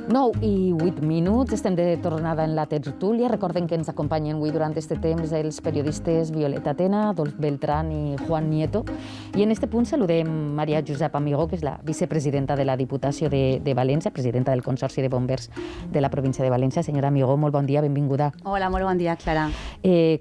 9:08, estem de tornada en la tertúlia. Recorden que ens acompanyen avui durant este temps els periodistes Violeta Tena, Dolf Beltrán i Juan Nieto. I en este punt saludem Maria Josep Amigó, que és la vicepresidenta de la Diputació de València, presidenta del Consorci de Bombers de la província de València. Senyora Amigó, molt bon dia, benvinguda. Hola, molt bon dia, Clara.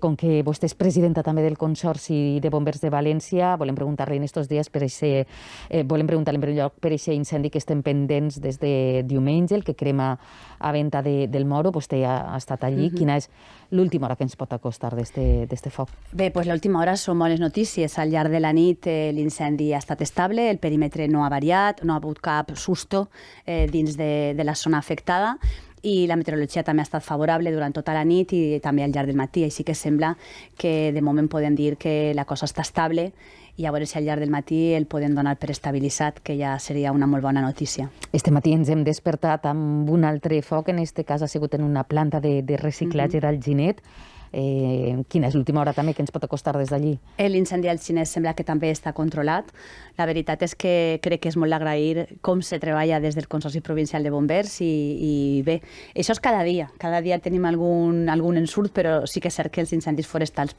Com que vostè és presidenta també del Consorci de Bombers de València, volem preguntar-li en estos dies per en primer lloc per aquest incendi que estem pendents des de diumenge, el que crema a venta del Moro. Vostè ha estat allí. Quina és l'última hora que ens pot acostar d'este foc? Bé, doncs l'última hora són bones notícies. Al llarg de la nit l'incendi ha estat estable, el perímetre no ha variat, no ha hagut cap susto dins de la zona afectada, i la meteorologia també ha estat favorable durant tota la nit i també al llarg del matí. Així que sembla que de moment podem dir que la cosa està estable i a veure si al llarg del matí el podem donar per estabilitzat, que ja seria una molt bona notícia. Este matí ens hem despertat amb un altre foc, en este cas ha sigut en una planta de reciclatge d'Alginet. Quina és l'última hora també que ens pot acostar des d'allí? L'incendi al Xinès sembla que també està controlat. La veritat és que crec que és molt d'agrair com se treballa des del Consorci Provincial de Bombers i bé, això és cada dia. Cada dia tenim algun ensurt, però sí que és cert que els incendis forestals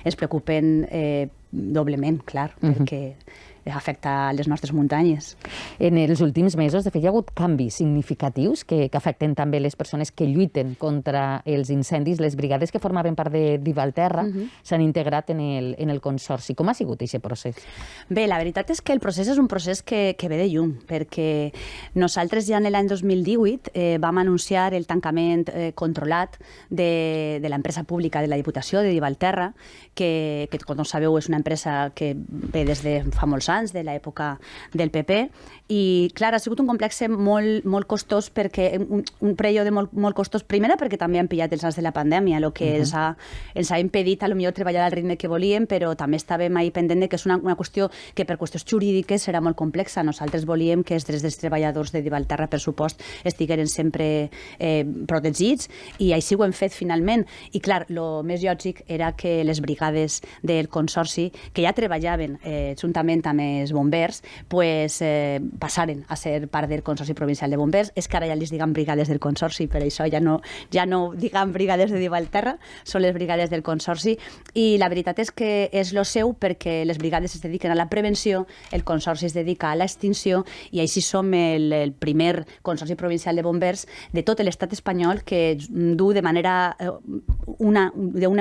ens preocupen doblement, clar, perquè afecta les nostres muntanyes. En els últims mesos, de fet, hi ha hagut canvis significatius que afecten també les persones que lluiten contra els incendis. Les brigades que formaven part d'Ivalterra s'han integrat en el Consorci. Com ha sigut aquest procés? Bé, la veritat és que el procés és un procés que ve de lluny, perquè nosaltres ja en l'any 2018 vam anunciar el tancament controlat de l'empresa pública de la Diputació d'Ivalterra, que com sabeu és una empresa que ve des de fa molts anys, de l'època del PP, i clar, ha sigut un complex molt costós, perquè un període molt costós, primera perquè també han pillat els anys de la pandèmia, el que ens ha impedit a lo millor treballar al ritme que volíem, però també estàvem ahí pendent que és una qüestió que per qüestions jurídiques serà molt complexa. Nosaltres volíem que els drets dels treballadors de Ivalterra, per supost, estigueren sempre protegits, i així ho hem fet finalment. I clar, el més lògic era que les brigades del Consorci, que ja treballaven juntament amb els bombers, passaren a ser part del Consorci Provincial de Bombers. És que ara ja les diguem brigades del Consorci, per això ja no diguem brigades de Ivalterra, són les brigades del Consorci, i la veritat és que és lo seu, perquè les brigades es dediquen a la prevenció, el Consorci es dedica a l'extinció, i així som el primer Consorci Provincial de Bombers de tot l'estat espanyol que du d'una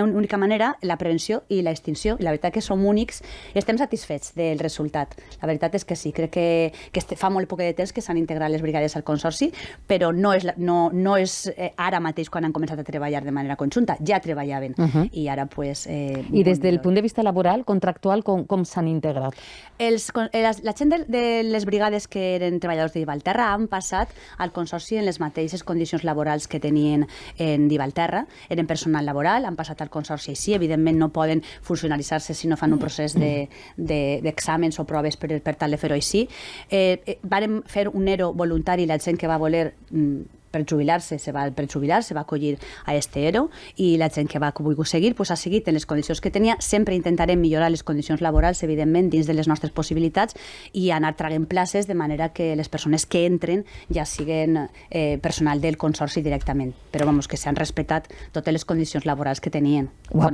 única manera la prevenció i l'extinció. I la veritat que som únics i estem satisfets del resultat. La veritat és que sí, crec que fa molt poc de temps que s'han integrat les brigades al Consorci, però no és ara mateix quan han començat a treballar de manera conjunta, ja treballaven, i ara I des del punt de vista laboral, contractual, com s'han integrat? La gent de les brigades que eren treballadors d'Ivalterra han passat al Consorci en les mateixes condicions laborals que tenien en Ivalterra, eren personal laboral, han passat al Consorci així, evidentment no poden funcionalitzar-se si no fan un procés d'exàmens o proves per tal de fer-ho així. Vàrem fer un ERO voluntari, la gent que va voler per jubilar-se, se va acollir a este ERO, i la gent que va voler seguir ha seguit en les condicions que tenia. Sempre intentarem millorar les condicions laborals, evidentment, dins de les nostres possibilitats, i anar traient places de manera que les persones que entren ja siguen personal del Consorci directament. Però que s'han respectat totes les condicions laborals que tenien. Ho ha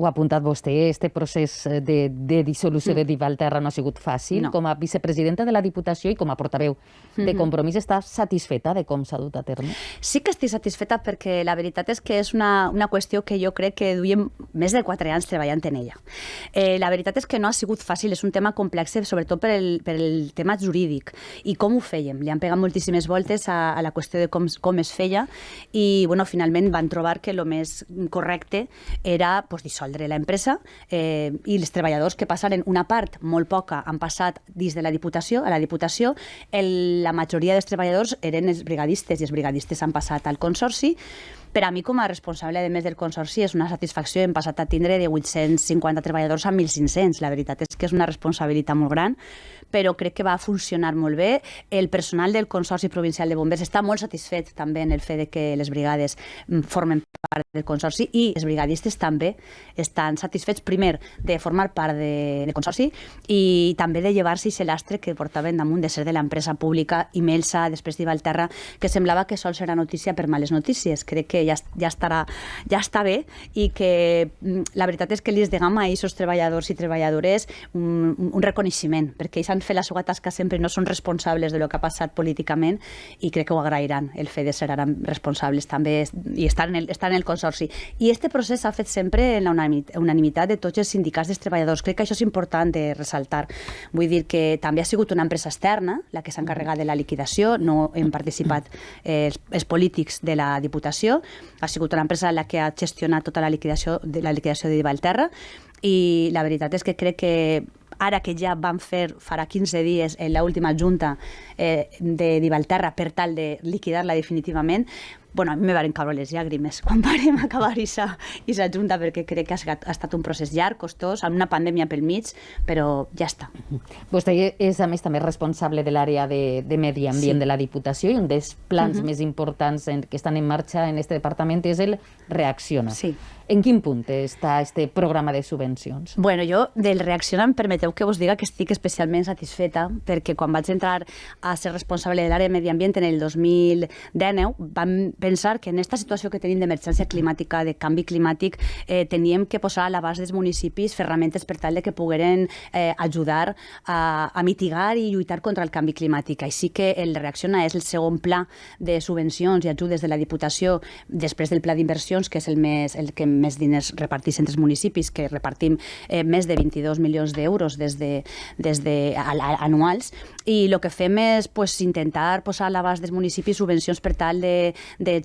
apuntat vostè, este procés de dissolució de Ivalterra no ha sigut fàcil. Com a vicepresidenta de la Diputació i com a portaveu de Compromís, està satisfeta de com s'ha dut a terme? Sí que estic satisfeta, perquè la veritat és que és una qüestió que jo crec que duiem més de 4 anys treballant en ella. La veritat és que no ha sigut fàcil, és un tema complex, sobretot per el tema jurídic. I com ho fèiem? Li han pegat moltíssimes voltes a la qüestió de com es feia, i finalment van trobar que el més correcte era dissoldre l'empresa, i els treballadors que passaren, una part molt poca, han passat dins de la Diputació, a la Diputació. La majoria dels treballadors eren els brigadistes, i els brigadistes han passat al Consorci, Per a mi, com a responsable, a més del Consorci, és una satisfacció. Hem passat a tindre de 850 treballadors a 1.500. La veritat és que és una responsabilitat molt gran, però crec que va funcionar molt bé. El personal del Consorci Provincial de Bombers està molt satisfet també en el fet de que les brigades formen part del Consorci, i els brigadistes també estan satisfets, primer, de formar part del Consorci i també de llevar-se aquest lastre que portaven damunt de ser de l'empresa pública Imelsa, després d'Ivalterra, que semblava que sols era notícia per males notícies. Crec que ja està bé, i que la veritat és que els degam a aquests treballadors i treballadores un reconeixement, perquè ells han fet la seva tasca sempre i no són responsables de lo que ha passat políticament, i crec que ho agrairan, el fet de ser ara responsables també i estar en el Consorci. I este procés s'ha fet sempre en la unanimitat de tots els sindicats dels treballadors. Crec que això és important de ressaltar. Vull dir que també ha sigut una empresa externa la que s'ha encarregat de la liquidació, no hem participat els polítics de la Diputació, ha sigut una empresa la que ha gestionat tota la liquidació d'Ivalterra, i la veritat és que crec que ara que ja vam fer farà 15 dies en l'última junta d'Ivalterra per tal de liquidar-la definitivament, bueno, a mi me van caure les llàgrimes quan vam acabar aquesta junta, perquè crec que ha estat un procés llarg, costós, amb una pandèmia pel mig, però ja està. Vostè és, a més, també responsable de l'àrea de medi ambient de la Diputació, i un dels plans més importants que estan en marxa en aquest departament és el Reacciona. Sí. En quin punt està este programa de subvencions? Bueno, jo del Reacciona em permeteu que vos diga que estic especialment satisfeta, perquè quan vaig entrar a ser responsable de l'àrea de medi ambient en el 2019 vam pensar que en aquesta situació que tenim d'emergència climàtica, de canvi climàtic, teníem que posar a l'abast dels municipis ferramentes per tal de que pogueren ajudar a mitigar i lluitar contra el canvi climàtic. Així que el Reacciona és el segon pla de subvencions i ajudes de la Diputació després del pla d'inversions, que és el que més diners repartís entre els municipis, que repartim més de 22 milions d'euros anuals, i el que fem és intentar posar a l'abast dels municipis subvencions per tal de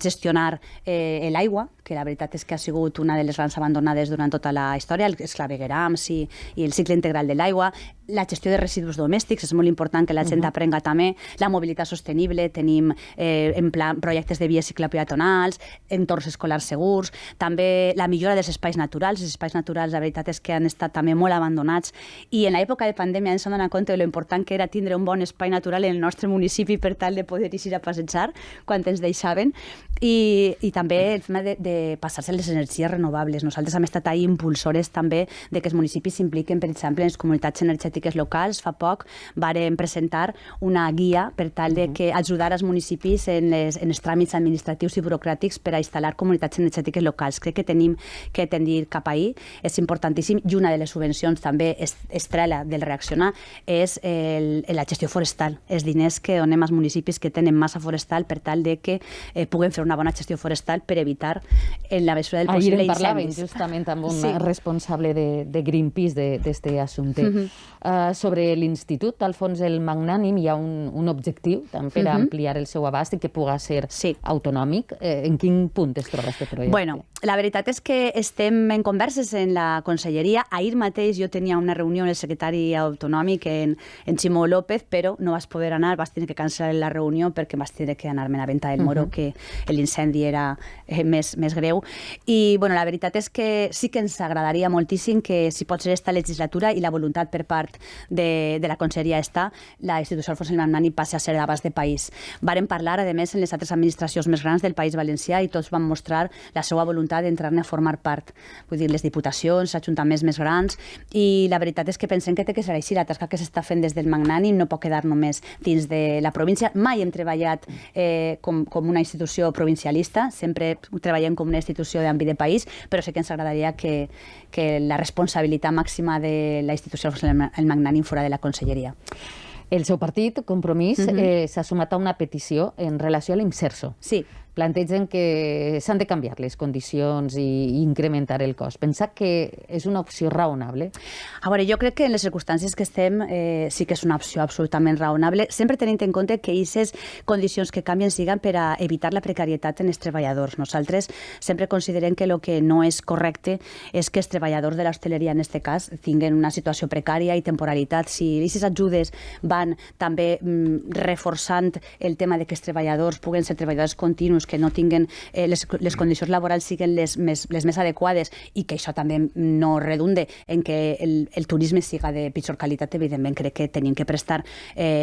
gestionar l'aigua, que la veritat és que ha sigut una de les grans abandonades durant tota la història, els claveguerams i el cicle integral de l'aigua, la gestió de residus domèstics, és molt important que la gent aprenga també, la mobilitat sostenible, tenim en plan projectes de vies ciclopeatonals, entorns escolars segurs, també la millora dels espais naturals. Els espais naturals, la veritat és que han estat també molt abandonats, i en l'època de pandèmia ens hem donat compte de lo important que era tindre un bon espai natural en el nostre municipi per tal de poder ir a passejar quan ens deixaven, i també el tema de passar-se a les energies renovables. Nosaltres hem estat ahí impulsores també de que els municipis s'impliquen, per exemple, en les comunitats energètiques locals. Fa poc vàrem presentar una guia per tal de que ajudar els municipis en els tràmits administratius i burocràtics per a instal·lar comunitats energètiques locals. Crec que tenim que tendir cap ahí, és importantíssim, i una de les subvencions també estrella del Reaccionar és la gestió forestal, els diners que donem als municipis que tenen massa forestal per tal de que puguen fer una bona gestió forestal per evitar, en la mesura del possible, incendis. Ahir en parlàvem justament amb un responsable de Greenpeace d'aquest assumpte. Sobre l'Institut Alfons el Magnànim hi ha un objectiu per ampliar el seu abast i que pugui ser autonòmic. En quin punt es troba aquest projecte? Bueno, la veritat és que estem en converses en la Conselleria. Ahir mateix jo tenia una reunió amb el secretari autonòmic, en Ximo López, però no vas poder anar, vas tenir que cancel·lar la reunió perquè vas tenir que anar-me a Venta del Moro, que l'incendi era més greu. I bueno, la veritat és que sí que ens agradaria moltíssim que, si pot ser esta legislatura i la voluntat per part de la Conselleria està, la institució Alfons el Magnànim passi a ser d'abast de país. Varen parlar, a més, en les altres administracions més grans del País Valencià, i tots van mostrar la seva voluntat d'entrar-ne a formar part. Vull dir, les diputacions, ajuntaments més grans, i la veritat és que pensem que té que ser així. La tasca que s'està fent des del Magnànim no pot quedar només dins de la província. Mai hem treballat com una institució provincialista, sempre treballem com una institució d'àmbit de país, però sí que ens agradaria que la responsabilitat màxima de la institució el Magnànim fora de la Conselleria. El seu partit, Compromís, s'ha sumat a una petició en relació a l'Imserso. Sí. Plantegen que s'han de canviar les condicions i incrementar el cost. Pensa que és una opció raonable? A veure, jo crec que en les circumstàncies que estem sí que és una opció absolutament raonable, sempre tenint en compte que aquestes condicions que canvien siguen per a evitar la precarietat en els treballadors. Nosaltres sempre considerem que el que no és correcte és que els treballadors de l'hostaleria, en aquest cas, tinguen una situació precària i temporalitat. Si aquestes ajudes van també reforçant el tema de que els treballadors puguen ser treballadors continus, pues, que no tinguen les condicions laborals siguin les més adequades i que això també no redunde en que el turisme siga de pitjor qualitat, evidentment crec que tenim que prestar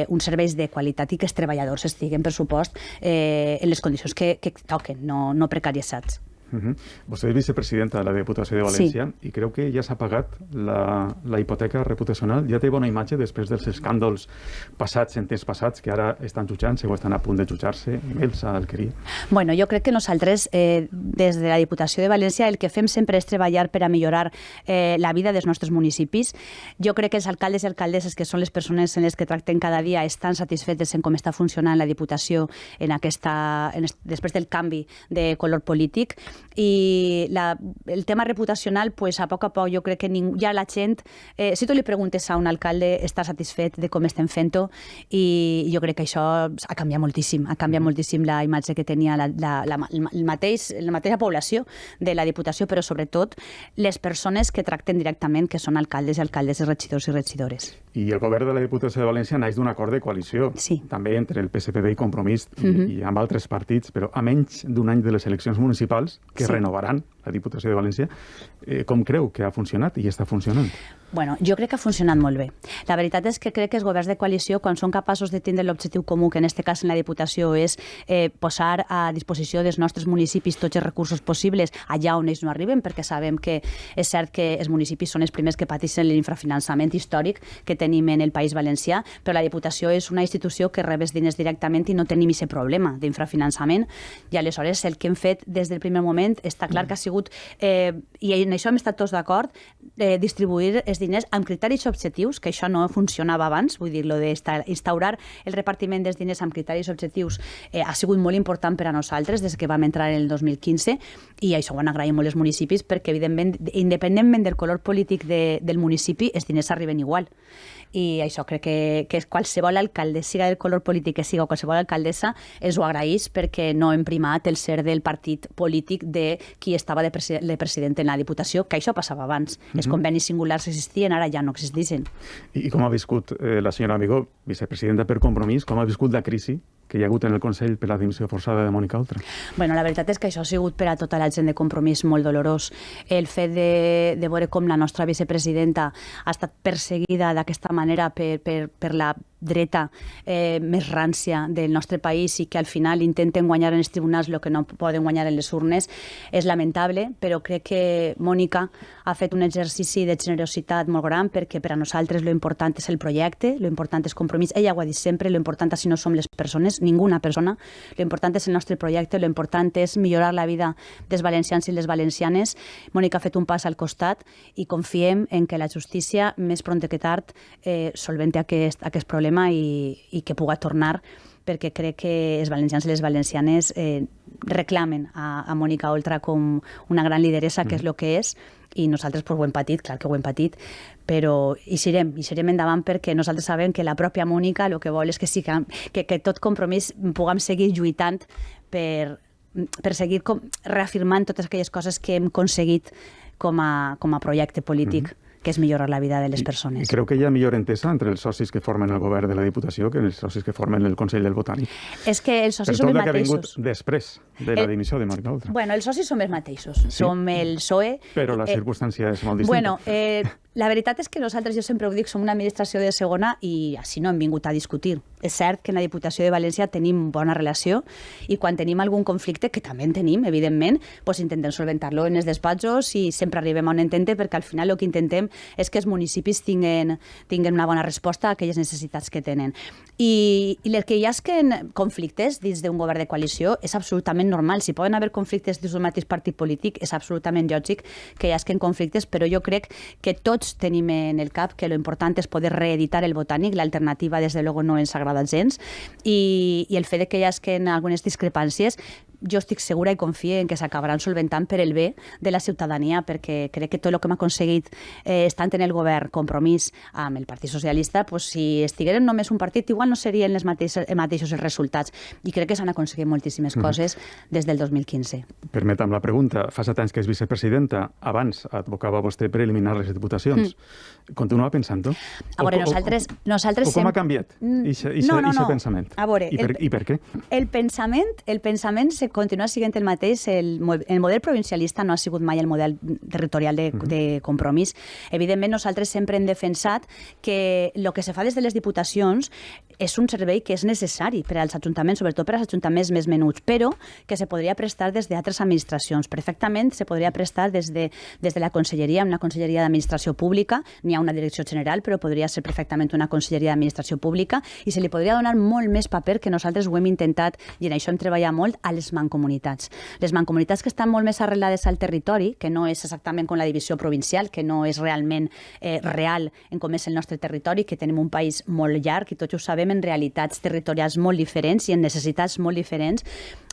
uns serveis de qualitat i que els treballadors estiguen, per supost, en les condicions que toquen, no precaritzats. Vostè és vicepresidenta de la Diputació de València i creu que ja s'ha pagat la hipoteca reputacional. Ja té bona imatge després dels escàndols passats, en temps passats, que ara estan jutjant-se o estan a punt de jutjar-se, Elsa, Alqueria? Bueno, jo crec que nosaltres, des de la Diputació de València, el que fem sempre és treballar per a millorar la vida dels nostres municipis. Jo crec que els alcaldes i alcaldesses, que són les persones en les que tractem cada dia, estan satisfetes en com està funcionant la Diputació després del canvi de color polític. I el tema reputacional, pues, a poc jo crec que ja la gent, si tu li preguntes a un alcalde, està satisfet de com estem fent-ho, i jo crec que això ha canviat moltíssim la imatge que tenia la mateixa població de la Diputació, però sobretot les persones que tracten directament, que són alcaldes i alcaldesses, regidors i regidores. I el govern de la Diputació de València naix d'un acord de coalició, també entre el PSPB i Compromís i amb altres partits, però a menys d'un any de les eleccions municipals, que renovaran la Diputació de València. Com creu que ha funcionat i està funcionant? Bueno, jo crec que ha funcionat molt bé. La veritat és que crec que els governs de coalició, quan són capaços de tindre l'objectiu comú, que en aquest cas en la Diputació és posar a disposició dels nostres municipis tots els recursos possibles allà on ells no arriben, perquè sabem que és cert que els municipis són els primers que pateixen l'infrafinançament històric que tenim en el País Valencià, però la Diputació és una institució que rep els diners directament i no tenim aquest problema d'infrafinançament. I aleshores el que hem fet des del primer moment està clar que ha sigut, i en això hem estat tots d'acord, distribuir els diners amb criteris objectius, que això no funcionava abans, vull dir, lo d'instaurar el repartiment dels diners amb criteris objectius ha sigut molt important per a nosaltres des que vam entrar en el 2015, i això ho han agraït molt els municipis, perquè evidentment, independentment del color polític del municipi, els diners arriben igual. I això crec que qualsevol alcalde, siga del color polític que siga, o qualsevol alcaldessa, ens ho agraeix, perquè no hem primat el ser del partit polític de qui estava de president en la Diputació, que això passava abans. Els convenis singulars existien, ara ja no existeixen. I com ha viscut la senyora Amigó, vicepresidenta per Compromís, com ha viscut la crisi que hi ha hagut en el Consell per la dimissió forçada de Mònica Oltra? Bueno, la veritat és que això ha sigut per a tota la gent de Compromís molt dolorós. El fet de veure com la nostra vicepresidenta ha estat perseguida d'aquesta manera per la dreta més rància del nostre país i que al final intenten guanyar en els tribunals el que no poden guanyar en les urnes, és lamentable, però crec que Mònica ha fet un exercici de generositat molt gran, perquè per a nosaltres lo important és el projecte, lo important és Compromís. Ella ho ha dit sempre, lo important si no som les persones, ninguna persona, lo important és el nostre projecte, lo important és millorar la vida dels valencians i les valencianes. Mònica ha fet un pas al costat i confiem en que la justícia, més pront que tard, solventi aquest problema i que puga tornar, perquè crec que els valencians i les valencianes reclamen a Mònica Oltra com una gran lideressa, que és el que és, i nosaltres ho hem patit, clar que ho hem patit, però hi serem endavant, perquè nosaltres sabem que la pròpia Mònica el que vol és que tot Compromís puguem seguir lluitant per seguir reafirmant totes aquelles coses que hem aconseguit com a projecte polític, que és millorar la vida de les persones. I creu que hi ha millor entesa entre els socis que formen el govern de la Diputació que els socis que formen el Consell del Botànic? És que els socis som els mateixos. Per tot el que ha vingut després de la dimissió de Mònica Oltra. Bueno, els socis som els mateixos. Som el PSOE. Però la circumstància és molt distinta. Bueno, la veritat és que nosaltres, jo sempre ho dic, som una administració de segona i així no hem vingut a discutir. És cert que en la Diputació de València tenim bona relació i quan tenim algun conflicte, que també en tenim, evidentment, doncs intentem solventar-lo en els despatxos i sempre arribem a un entente, perquè al final el que intentem és que els municipis tinguen una bona resposta a aquelles necessitats que tenen. I les que hi hagin conflictes dins d'un govern de coalició és absolutament normal. Si poden haver conflictes dins d'un mateix partit polític, és absolutament lògic que hi hagin conflictes, però jo crec que tots tenim en el cap que lo important és poder reeditar el Botànic. L'alternativa, des de luego, no ens agrada gens. I el fet que hi hagin algunes discrepàncies, jo estic segura i confio en que s'acabaran solventant per el bé de la ciutadania, perquè crec que tot el que hem aconseguit estant en el govern, Compromís amb el Partit Socialista, si estigueren només un partit, igual no serien els mateixos els resultats. I crec que s'han aconseguit moltíssimes coses des del 2015. Permetem la pregunta. Fa 7 anys que és vicepresidenta. Abans advocava vostè per eliminar les diputacions. Continua pensant-ho? A veure, nosaltres... O com ha canviat aquest pensament? A veure... I per què? El pensament se continua sent el mateix. El model provincialista no ha sigut mai el model territorial de Compromís. Evidentment, nosaltres sempre hem defensat que el que se fa des de les diputacions és un servei que és necessari per als ajuntaments, sobretot per als ajuntaments més menuts, però que se podria prestar des d'altres administracions. Perfectament se podria prestar des de la Conselleria, una Conselleria d'Administració Pública, n'hi ha una direcció general, però podria ser perfectament una Conselleria d'Administració Pública, i se li podria donar molt més paper, que nosaltres ho hem intentat, i en això hem treballat molt, a les mancomunitats. Les mancomunitats que estan molt més arrelades al territori, que no és exactament com la divisió provincial, que no és realment real en com és el nostre territori, que tenim un país molt llarg i tots ho sabem, en realitats territorials molt diferents i en necessitats molt diferents.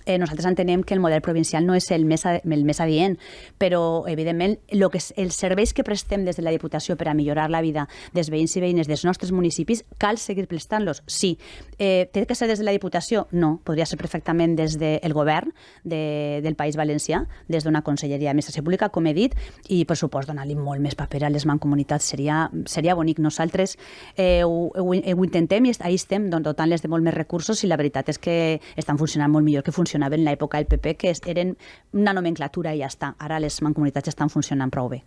Nosaltres entenem que el model provincial no és el més adient, però, evidentment, els serveis que prestem des de la Diputació per a millorar la vida dels veïns i veïnes dels nostres municipis, cal seguir prestant-los, sí. Té que ser des de la Diputació? No. Podria ser perfectament des del govern del País Valencià, des d'una Conselleria d'Administració Pública, com he dit, i, per supost, donar-li molt més paper a les mancomunitats seria bonic. Nosaltres ho intentem i ahí estem dotant-les de molt més recursos, i la veritat és que estan funcionant molt millor que funcionaven en l'època del PP, que eren una nomenclatura i ja està. Ara les mancomunitats estan funcionant prou bé.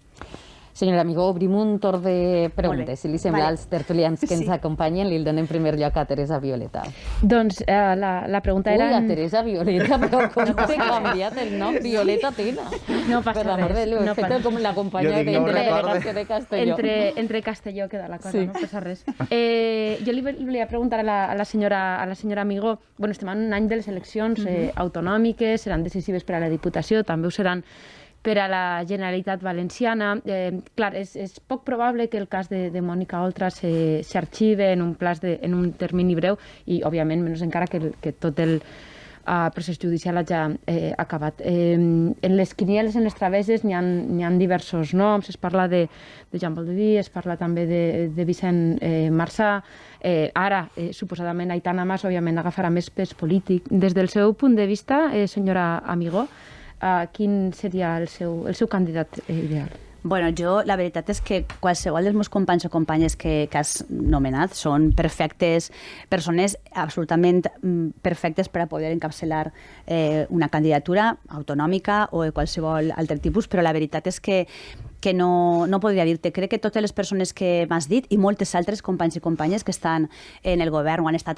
Senyora Amigó, obrim un torn de preguntes, si li sembla, als tertulians que ens acompanyen. Li donem en primer lloc a Teresa Violeta. Doncs la pregunta era... Ui, a Teresa Violeta, però com t'he canviat el nom? Violeta Tena. No passa res. No passa com la companya de la delegació de Castelló. Entre Castelló queda la cosa, no passa res. Jo li volia preguntar a la senyora Amigó, bueno, estem en un any de les eleccions autonòmiques, seran decisives per a la Diputació, també ho seran per a la Generalitat Valenciana. Clar, és poc probable que el cas de Mònica Oltra s'arxive en un termini breu i, òbviament, menys encara que tot el procés judicial hagi acabat. En les quinieles, en les traveses, n'hi ha diversos noms. Es parla de Jean Baldoví, es parla també de Vicent Marçà. Ara, suposadament, Aitana Mas, òbviament, agafarà més pes polític. Des del seu punt de vista, senyora Amigó, quin seria el seu candidat ideal? Bueno, la veritat és que qualsevol dels meus companys o companyes que has nomenat són perfectes persones, absolutament perfectes per a poder encapçalar una candidatura autonòmica o de qualsevol altre tipus, però la veritat és que no podria dir-te. Crec que totes les persones que m'has dit i moltes altres companys i companyes que estan en el govern o estan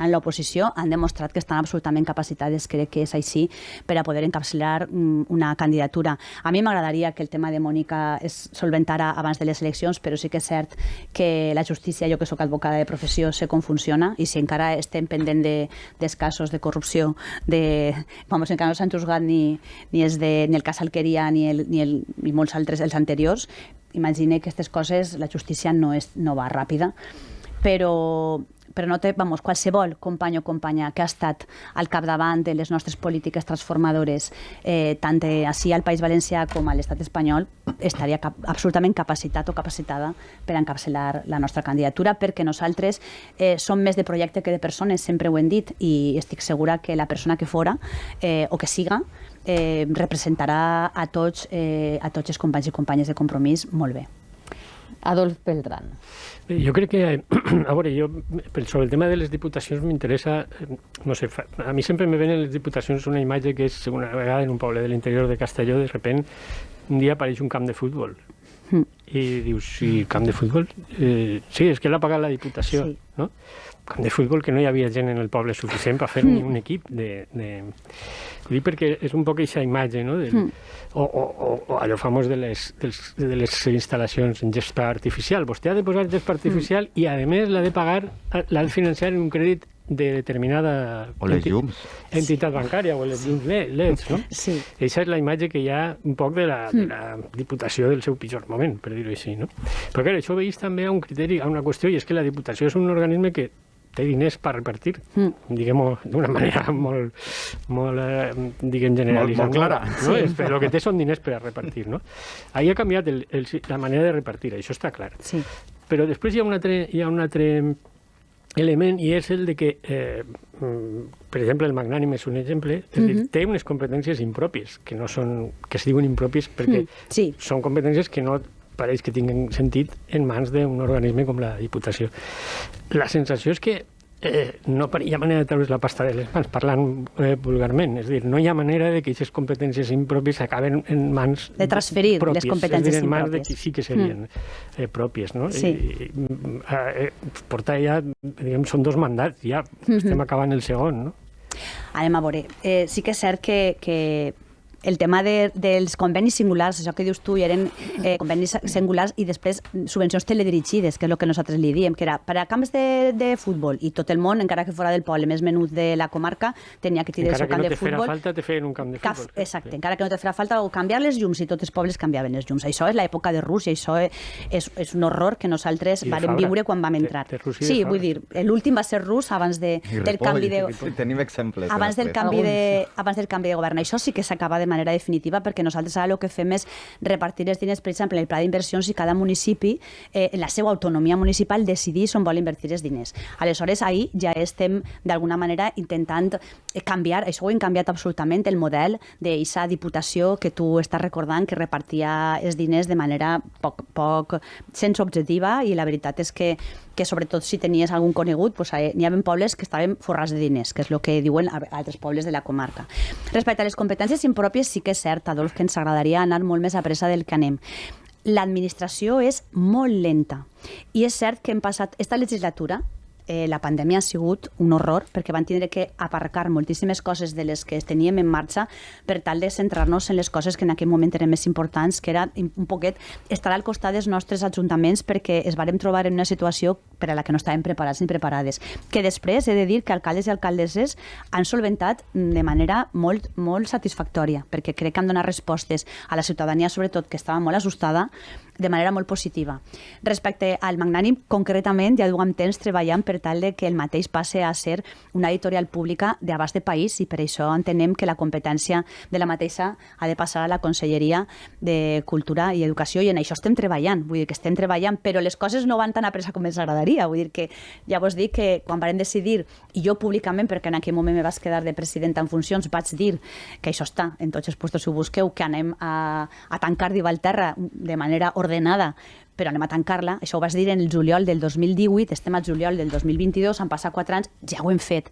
en l'oposició han demostrat que estan absolutament capacitades, crec que és així, per a poder encapçalar una candidatura. A mi m'agradaria que el tema de Mònica es solventara abans de les eleccions, però sí que és cert que la justícia, jo que soc advocada de professió, sé com funciona, i si encara estem pendent dels casos de corrupció, encara no s'han juzgat ni el cas Alqueria ni molts altres, els anteriors, imagine que aquestes coses, la justícia no va ràpida, però no té, qualsevol company o companya que ha estat al capdavant de les nostres polítiques transformadores, tant així al País Valencià com a l'estat espanyol, estaria absolutament capacitat o capacitada per encapçalar la nostra candidatura, perquè nosaltres som més de projecte que de persones, sempre ho hem dit, i estic segura que la persona que fora o que siga representarà a tots els companys i companyes de Compromís molt bé. Adolf Beltrán. Jo crec que, a veure, sobre el tema de les diputacions m'interessa, no sé, a mi sempre me venen les diputacions una imatge que és una vegada en un poble de l'interior de Castelló, de sobte un dia apareix un camp de futbol i dius, sí, camp de futbol? Sí, és que l'ha pagat la Diputació, no? Camp de futbol que no hi havia gent en el poble suficient per fer ni un equip ho dic perquè és un poc aquesta imatge, no? O allò famós de les instal·lacions en gespa artificial. Vostè ha de posar gespa artificial i, a més, l'ha de financiar en un crèdit de determinada entitat bancària o les llums LEDs, no? Sí. Aquesta és la imatge que hi ha un poc de la Diputació del seu pitjor moment, per dir-ho així, no? Però clar, això veïs també a un criteri, a una qüestió, i és que la Diputació és un organisme que té diners per repartir, diguem-ho d'una manera molt generalitzada. Molt clara. El que té són diners per a repartir, no? Ahir ha canviat la manera de repartir, això està clar. Però després hi ha un altre element, i és el de que, per exemple, el Magnànim és un exemple, té unes competències impròpies, que es diuen impròpies perquè són competències que no pareix que tinguin sentit en mans d'un organisme com la Diputació. La sensació és que no hi ha manera de treure's la pasta de les mans, parlant vulgarment. És a dir, no hi ha manera de que aquestes competències impròpies acaben en mans de transferir pròpies, les competències impròpies. En mans de impròpies. qui sí que serien pròpies, no? Sí. Portar ja, diguem, són 2 mandats, ja estem acabant el segon, no? Anem a veure. Sí que és cert que el tema dels convenis singulars, això que dius tu, eren convenis singulars i després subvencions teledirigides, que és el que nosaltres li diem, que era per a camps de futbol, i tot el món, encara que fora del poble més menut de la comarca, tenia que tindre el seu camp de futbol. Encara que no te fera falta, te feien un camp de futbol. Exacte, encara que no te fera falta o canviar les llums, i tots els pobles canviaven les llums. Això és l'època de Rússia, això és un horror que nosaltres vam viure quan vam entrar. Sí, vull dir, l'últim va ser rus abans del canvi de... Tenim exemples. Abans del canvi de govern. Això sí que s'acaba de manera definitiva, perquè nosaltres ara el que fem és repartir els diners, per exemple, en el pla d'inversions, i cada municipi, en la seva autonomia municipal, decidir on vol invertir els diners. Aleshores, ahir ja estem, d'alguna manera, intentant canviar, això ho hem canviat absolutament, el model d'aquesta diputació que tu estàs recordant, que repartia els diners de manera poc sense objectiva, i la veritat és que sobretot si tenies algun conegut, n'hi havia pobles que estaven forrats de diners, que és el que diuen altres pobles de la comarca. Respecte a les competències impròpies, sí que és cert, Adolf, que ens agradaria anar molt més a pressa del que anem. L'administració és molt lenta, i és cert que hem passat esta legislatura, la pandèmia ha sigut un horror, perquè van tindre que aparcar moltíssimes coses de les que teníem en marxa per tal de centrar-nos en les coses que en aquell moment eren més importants, que era un poquet estar al costat dels nostres ajuntaments, perquè es vàrem trobar en una situació per a la que no estàvem preparats ni preparades. Que després he de dir que alcaldes i alcaldesses han solventat de manera molt, molt satisfactòria, perquè crec que han donat respostes a la ciutadania, sobretot, que estava molt assustada, de manera molt positiva. Respecte al Magnànim, concretament, ja duem temps treballant per tal de que el mateix passe a ser una editorial pública d'abast de país, i per això entenem que la competència de la mateixa ha de passar a la Conselleria de Cultura i Educació, i en això estem treballant. Vull dir que estem treballant, però les coses no van tan a pressa com ens agradaria. Vull dir que ja vos dic que quan vam decidir, i jo públicament, perquè en aquell moment me vas quedar de presidenta en funcions, vaig dir que això està en tots els puestos, si ho busqueu, que anem a tancar Divalterra de manera ordenada, però anem a tancar-la. Això ho vas dir en el juliol del 2018, estem al juliol del 2022, han passat 4 anys, ja ho hem fet.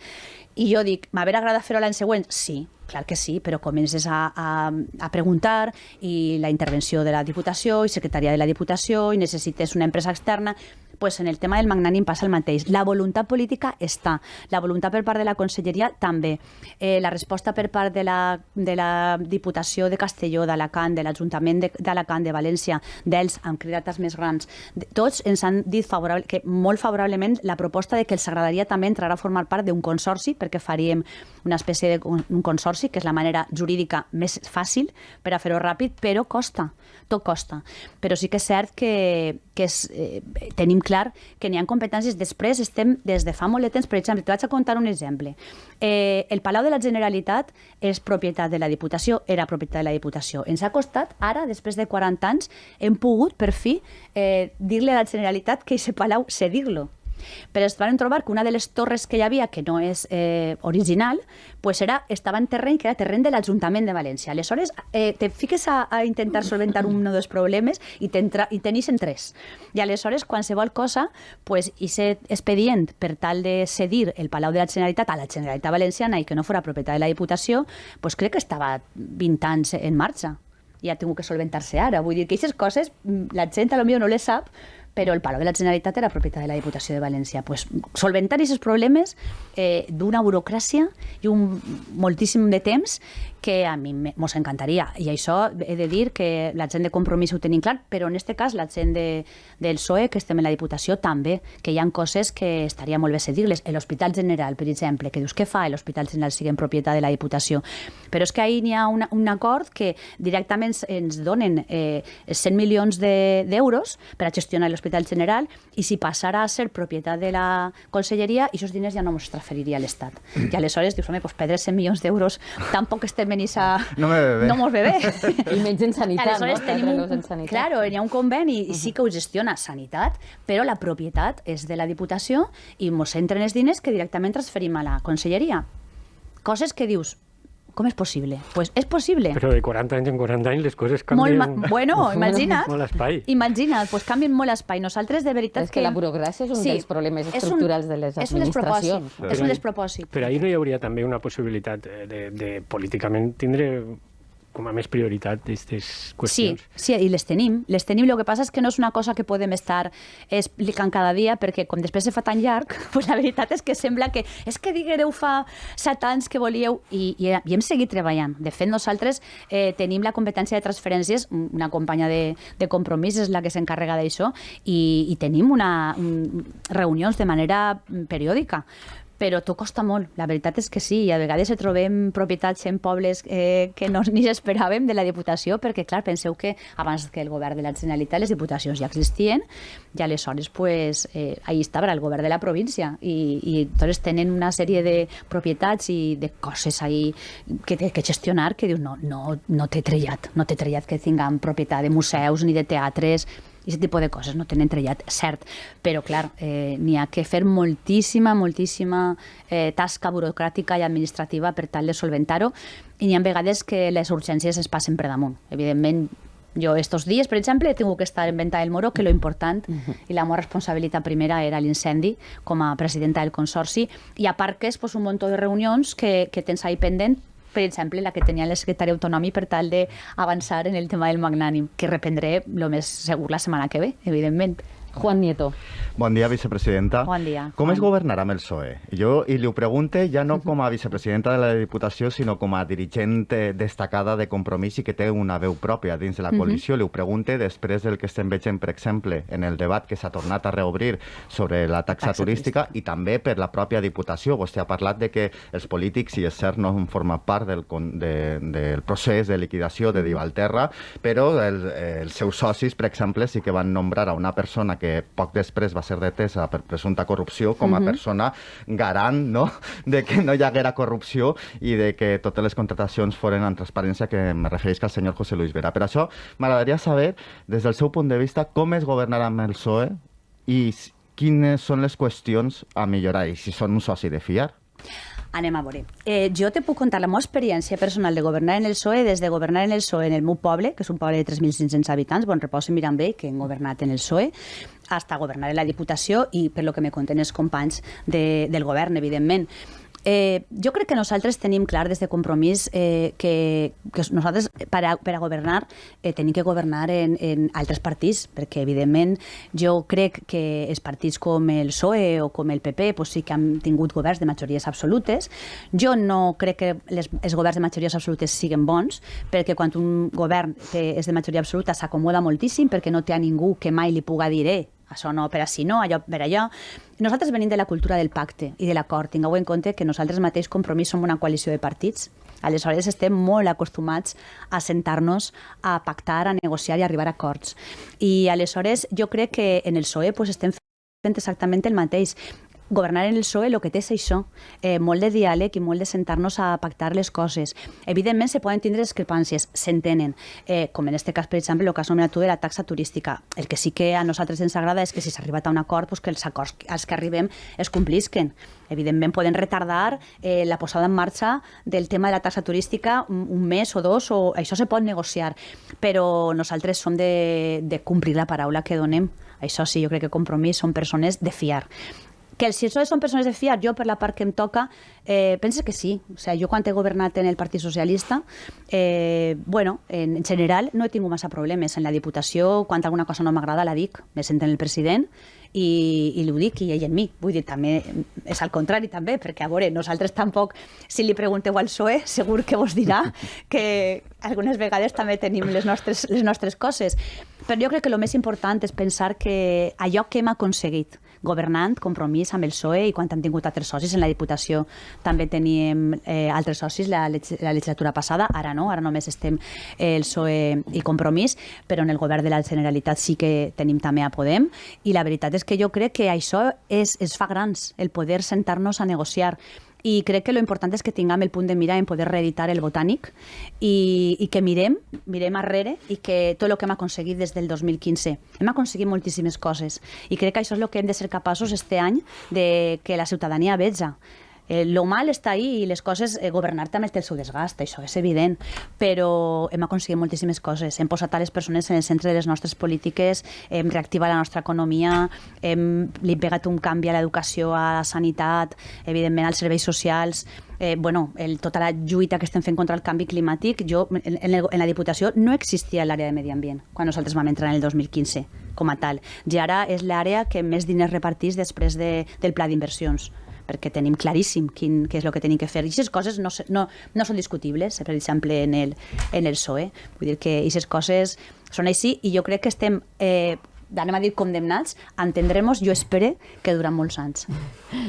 I jo dic, m'haver agradat fer-ho l'any següent? Sí, clar que sí, però comences a preguntar, i la intervenció de la Diputació i secretaria de la Diputació, i necessites una empresa externa. Pues en el tema del Magnànim passa el mateix. La voluntat política està, la voluntat per part de la Conselleria també. La resposta per part de la Diputació de Castelló, d'Alacant, de l'Ajuntament d'Alacant, de València, d'Elx, amb cridates més grans, tots ens han dit molt favorablement la proposta de que els agradaria també entrar a formar part d'un consorci, perquè faríem una espècie d'un consorci, que és la manera jurídica més fàcil per a fer-ho ràpid, però costa, tot costa. Però sí que és cert que tenim clar que n'hi ha competències. Després estem des de fa molt de temps, per exemple, te vaig a contar un exemple. El Palau de la Generalitat és propietat de la Diputació, era propietat de la Diputació. Ens ha costat, ara, després de 40 anys, hem pogut, per fi, dir-li a la Generalitat que aquest palau cedir-lo. Però es van trobar que una de les torres que hi havia, que no és original, estava en terreny que era terreny de l'Ajuntament de València. Aleshores, te fiques a intentar solventar un o dos problemes i tenís en 3. I aleshores, qualsevol cosa, aquest expedient per tal de cedir el Palau de la Generalitat a la Generalitat Valenciana i que no fora propietat de la Diputació, crec que estava 20 anys en marxa. I ha tingut que solventar-se ara. Vull dir que aquestes coses la gent potser no les sap, però el Palau de la Generalitat era propietat de la Diputació de València. Solventar aquests problemes d'una burocràcia i un moltíssim de temps que a mi mos encantaria. I això he de dir que la gent de Compromís ho tenim clar, però en aquest cas la gent del PSOE, que estem en la Diputació, també, que hi ha coses que estaria molt bé cedir-les. L'Hospital General, per exemple, que dius, què fa l'Hospital General si en propietat de la Diputació? Però és que ahir n'hi ha un acord que directament ens donen 100 milions d'euros per a gestionar l'Hospital General, i si passara a ser propietat de la Conselleria, aquests diners ja no ens transferiria a l'Estat. I aleshores dius, home, perdre 100 milions d'euros tampoc estem en esa... No mos ve bé. I menys en sanitat, aleshores, no? Claro, hi ha un conveni i sí que ho gestiona Sanitat, però la propietat és de la Diputació i ens entren els diners que directament transferim a la Conselleria. Coses que dius, Com és possible? Pues és possible. Però de 40 anys en 40 anys les coses canvien... Bueno, imagina't. Molt espai. Imagina't, pues canvien molt espai. Nosaltres, de veritat... És que la burocràcia és un dels problemes estructurals de les administracions. És un despropòsit. Però ahir no hi hauria també una possibilitat de políticament tindre com a més prioritat aquestes qüestions. Sí, i les tenim. Les tenim. El que passa és que no és una cosa que podem estar explicant cada dia, perquè com després se fa tan llarg, pues la veritat és que sembla que és que diguereu fa 7 anys que volíeu i hem seguit treballant. De fet, nosaltres tenim la competència de transferències, una companya de Compromís és la que s'encarrega d'això, i tenim reunions de manera periòdica. Però tot costa molt, la veritat és que sí, i a vegades trobem propietats en pobles que no ni esperàvem de la Diputació, perquè, clar, penseu que abans que el govern de la Generalitat les diputacions ja existien, i aleshores, pues, ahí estava el govern de la província, i aleshores tenen una sèrie de propietats i de coses ahí que té que gestionar, que dius, no té trellat que tinguem propietat de museus ni de teatres, i aquest tipus de coses no tenen trellat, cert, però clar, n'hi ha que fer moltíssima tasca burocràtica i administrativa per tal de solventar-ho, i n'hi ha vegades que les urgències es passen per damunt. Evidentment, jo estos dies, per exemple, he tingut que estar en Venta del Moro, que lo important i la meva responsabilitat primera era l'incendi com a presidenta del Consorci, i a part que és un munt de reunions que tens ahí pendent, per exemple, la que tenia el secretari autonòmic per tal d'avançar en el tema del magnànim, que reprendré el més segur la setmana que ve, evidentment. Juan Nieto. Bon dia, vicepresidenta. Bon dia. Com es governarà amb el PSOE? Jo li ho pregunte ja no com a vicepresidenta de la Diputació, sinó com a dirigent destacada de Compromís i que té una veu pròpia dins de la coalició. Li ho pregunte després del que estem veient, per exemple, en el debat que s'ha tornat a reobrir sobre la taxa turística i també per la pròpia Diputació. Vostè ha parlat de que els polítics, i és cert, no han format part del procés de liquidació de Divalterra, però els seus socis, per exemple, sí que van nombrar a una persona que poc després va ser detesa per presumpta corrupció com a persona garant, no?, de que no hi haguera corrupció i de que totes les contratacions foren en transparència, que em refereix al senyor José Luis Vera. Per això m'agradaria saber, des del seu punt de vista, com es governarà amb el PSOE i quines són les qüestions a millorar i si són un soci de fiar. Anem a veure. Jo te puc contar la meva experiència personal de governar en el PSOE, des de governar en el PSOE en el meu poble, que és un poble de 3.500 habitants, Bon Repòs i Mirambell, que hem governat en el PSOE, fins a governar en la Diputació i per lo que me conten els companys del govern, evidentment. Jo crec que nosaltres tenim clar des de Compromís que nosaltres per a governar tenim que governar en altres partits, perquè evidentment jo crec que els partits com el PSOE o com el PP sí que han tingut governs de majories absolutes. Jo no crec que els governs de majories absolutes siguin bons, perquè quan un govern és de majoria absoluta s'acomoda moltíssim perquè no té a ningú que mai li puga dir això no, per així no, allò per allò. Nosaltres venim de la cultura del pacte i de l'acord. Tingueu en compte que nosaltres mateix Compromís som una coalició de partits. Aleshores estem molt acostumats a sentar-nos, a pactar, a negociar i a arribar a acords. I aleshores jo crec que en el PSOE estem fent exactament el mateix. Governar en el PSOE el que té és això, molt de diàleg i molt de sentar-nos a pactar les coses. Evidentment se poden tindre discrepàncies, s'entenen, com en aquest cas, per exemple, el que has nomenat tu de la taxa turística. El que sí que a nosaltres ens agrada és que si s'ha arribat a un acord, que els acords als que arribem es complisquen. Evidentment poden retardar la posada en marxa del tema de la taxa turística un mes o dos, o això se pot negociar, però nosaltres som de complir la paraula que donem. Això sí, jo crec que Compromís són persones de fiar. Que els PSOE són persones de fiar, jo per la part que em toca, penso que sí. O sigui, jo quan he governat en el Partit Socialista, en general no he tingut massa problemes. En la Diputació, quan alguna cosa no m'agrada, la dic. Me sento en el president i ho dic, i ell en mi. Vull dir, també és al contrari, també, perquè, a veure, nosaltres tampoc, si li pregunteu al PSOE, segur que vos dirà que algunes vegades també tenim les nostres coses. Però jo crec que el més important és pensar que allò que hem aconseguit governant Compromís amb el PSOE, i quan hem tingut altres socis en la Diputació també teníem altres socis la legislatura passada, ara no, ara només estem el PSOE i Compromís, però en el govern de la Generalitat sí que tenim també a Podem, i la veritat és que jo crec que això es fa grans, el poder sentar-nos a negociar. I crec que l'important és que tinguem el punt de mira en poder reeditar el Botànic i que mirem arrere i que tot el que hem aconseguit des del 2015. Hem aconseguit moltíssimes coses i crec que això és el que hem de ser capaços este any de que la ciutadania veja. Lo mal està ahí i les coses, governar també té el seu desgast, això és evident, però hem aconseguit moltíssimes coses. Hem posat a les persones en el centre de les nostres polítiques, hem reactivat la nostra economia, li hem pegat un canvi a l'educació, a la sanitat, evidentment als serveis socials, tota la lluita que estem fent contra el canvi climàtic. En la Diputació no existia l'àrea de medi ambient quan nosaltres vam entrar en el 2015 com a tal, i ara és l'àrea que més diners reparteix després del pla d'inversions, perquè tenim claríssim què és el que tenim que fer. I aquestes coses no són discutibles, per exemple, en el PSOE. Vull dir que aquestes coses són així i jo crec que estem anem a dir condemnats, entendremos, jo espero que duran molts anys.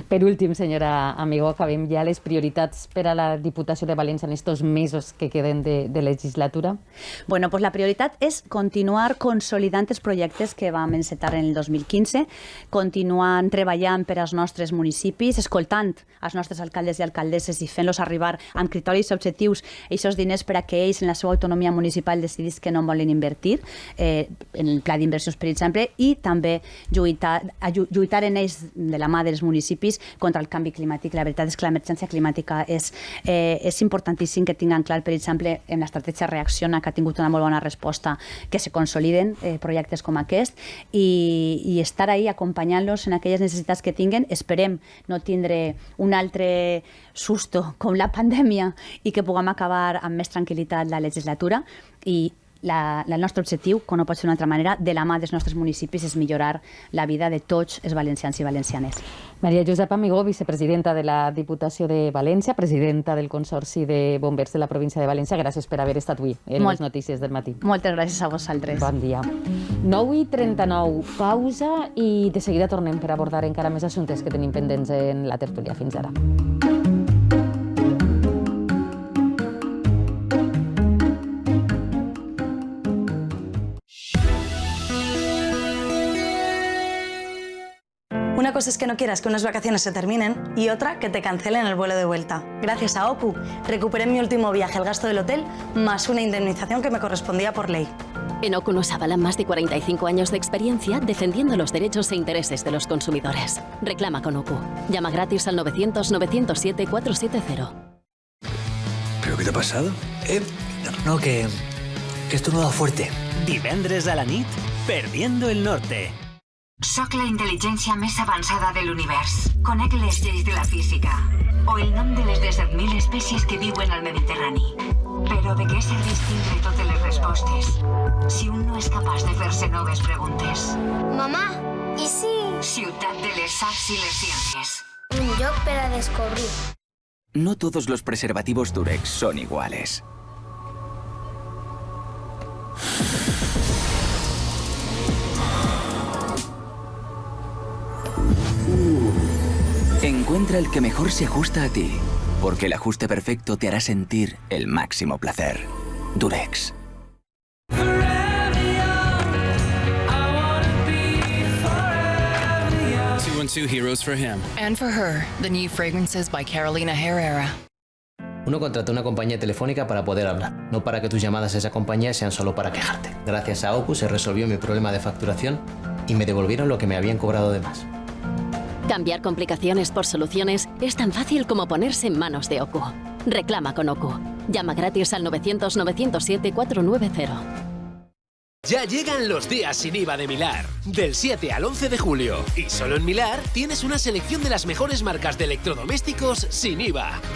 Per últim, senyora Amigó, acabem ja les prioritats per a la Diputació de València en estos mesos que queden de legislatura. Bueno, pues la prioritat és continuar consolidant els projectes que vam encetar en el 2015, continuant treballant per als nostres municipis, escoltant els nostres alcaldes i alcaldesses i fent-los arribar amb criteris objectius aquests diners per a que ells en la seva autonomia municipal decidís que no volen invertir en el pla d'inversions, per exemple, i també lluitar en ells de la mà dels municipis contra el canvi climàtic. La veritat és que l'emergència climàtica és importantíssim que tinguem clar, per exemple, en l'estratègia Reacciona, que ha tingut una molt bona resposta, que se consoliden projectes com aquest i estar ahí acompanyant-los en aquelles necessitats que tinguen. Esperem no tindre un altre susto com la pandèmia i que puguem acabar amb més tranquil·litat la legislatura i el nostre objectiu, com no pot ser d'una altra manera, de la mà dels nostres municipis és millorar la vida de tots els valencians i valencianes. Maria Josepa Amigó, vicepresidenta de la Diputació de València, presidenta del Consorci de Bombers de la província de València. Gràcies per haver estat avui en les notícies del matí. Moltes gràcies a vosaltres. Bon dia. 9:39, pausa i de seguida tornem per abordar encara més assumptes que tenim pendents en la tertúlia. Fins ara. Una cosa es que no quieras que unas vacaciones se terminen y otra que te cancelen el vuelo de vuelta. Gracias a OCU recuperé en mi último viaje el gasto del hotel más una indemnización que me correspondía por ley. En OCU nos avalan más de 45 años de experiencia defendiendo los derechos e intereses de los consumidores. Reclama con OCU. Llama gratis al 900-907-470. ¿Pero qué te ha pasado? No, que he estornudado fuerte. Divendres a la nit, Perdiendo el Norte. Soc la intel·ligència més avançada de l'univers. Conec les lleis de la física o el nom de les 17.000 espècies que viuen al Mediterrani. Però de què serveix tindre totes les respostes si un no és capaç de fer-se noves preguntes? Mamà, i si... Ciutat de les arts i les ciències. Un lloc per a descobrir. No todos los preservativos Durex son iguales. Encuentra el que mejor se ajusta a ti, porque el ajuste perfecto te hará sentir el máximo placer. Durex. 212 Heroes for him. And for her, the new fragrances by Carolina Herrera. Uno contrató una compañía telefónica para poder hablar, no para que tus llamadas a esa compañía sean solo para quejarte. Gracias a OCU se resolvió mi problema de facturación y me devolvieron lo que me habían cobrado de más. Cambiar complicaciones por soluciones es tan fácil como ponerse en manos de OCU. Reclama con OCU. Llama gratis al 900-907-490. Ya llegan los días sin IVA de Milar, del 7 al 11 de julio. Y solo en Milar tienes una selección de las mejores marcas de electrodomésticos sin IVA.